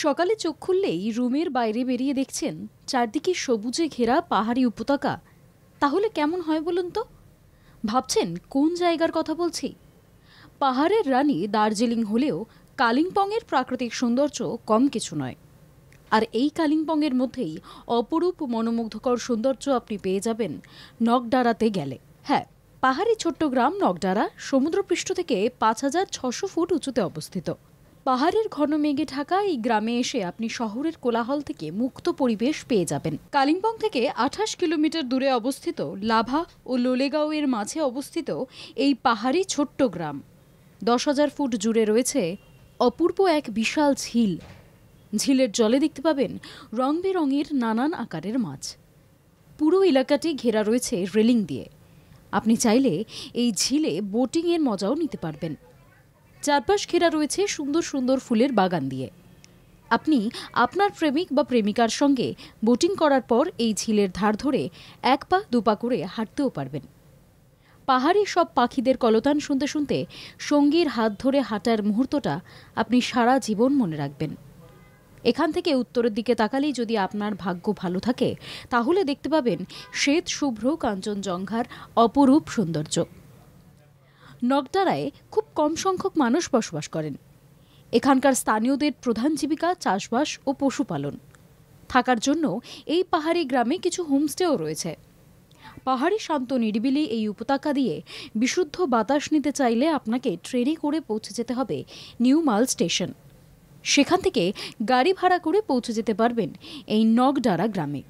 সকালে চোখ খুললেই রুমের বাইরে বেরিয়ে দেখছেন চারদিকে সবুজে ঘেরা পাহাড়ি উপত্যকা। তাহলে কেমন হয় বলুন তো? ভাবছেন কোন জায়গার কথা বলছি? পাহাড়ের রানী দার্জিলিং হলেও কালিম্পংয়ের প্রাকৃতিক সৌন্দর্য কম কিছু নয়। আর এই কালিম্পংয়ের মধ্যেই অপরূপ মনোমুগ্ধকর সৌন্দর্য আপনি পেয়ে যাবেন নকডারাতে গেলে। হ্যাঁ, পাহাড়ি ছোট্ট গ্রাম নকডারা সমুদ্রপৃষ্ঠ থেকে ৫,৬০০ ফুট উঁচুতে অবস্থিত। পাহাড়ের ঘন মেঘে ঢাকা এই গ্রামে এসে আপনি শহরের কোলাহল থেকে মুক্ত পরিবেশ পেয়ে যাবেন। কালিম্পং থেকে ২৮ কিলোমিটার দূরে অবস্থিত লাভা ও লোলেগাঁওয়ের মাঝে অবস্থিত এই পাহাড়ি ছোট্ট গ্রাম ১০,০০০ ফুট জুড়ে রয়েছে অপূর্ব এক বিশাল ঝিল। ঝিলের জলে দেখতে পাবেন রং বেরঙের নানান আকারের মাছ। পুরো এলাকাটি ঘেরা রয়েছে রেলিং দিয়ে। আপনি চাইলে এই ঝিলে বোটিংয়ের মজাও নিতে পারবেন। চারপাশ ঘেরা রয়েছে সুন্দর সুন্দর ফুলের বাগান দিয়ে। আপনি আপনার প্রেমিক বা প্রেমিকার সঙ্গে বোটিং করার পর এই ঝিলের ধার ধরে ১ পা ২ পা করে হাঁটতেও পারবেন। পাহাড়ি সব পাখিদের কলতান শুনতে শুনতে সঙ্গীর হাত ধরে হাঁটার মুহূর্তটা আপনি সারা জীবন মনে রাখবেন। এখান থেকে উত্তরের দিকে তাকালেই যদি আপনার ভাগ্য ভালো থাকে তাহলে দেখতে পাবেন শ্বেত শুভ্র কাঞ্চনজঙ্ঘার অপরূপ সৌন্দর্য। নকডারায় খুব কম সংখ্যক মানুষ বসবাস করেন। এখানকার স্থানীয়দের প্রধান জীবিকা চাষবাস ও পশুপালন। থাকার জন্য এই পাহাড়ি গ্রামে কিছু হোমস্টেও রয়েছে। পাহাড়ি শান্ত নিরিবিলি এই উপত্যকা দিয়ে বিশুদ্ধ বাতাস নিতে চাইলে আপনাকে ট্রেনে করে পৌঁছে যেতে হবে নিউ মাল স্টেশন। সেখান থেকে গাড়ি ভাড়া করে পৌঁছে যেতে পারবেন এই নকডারা গ্রামে।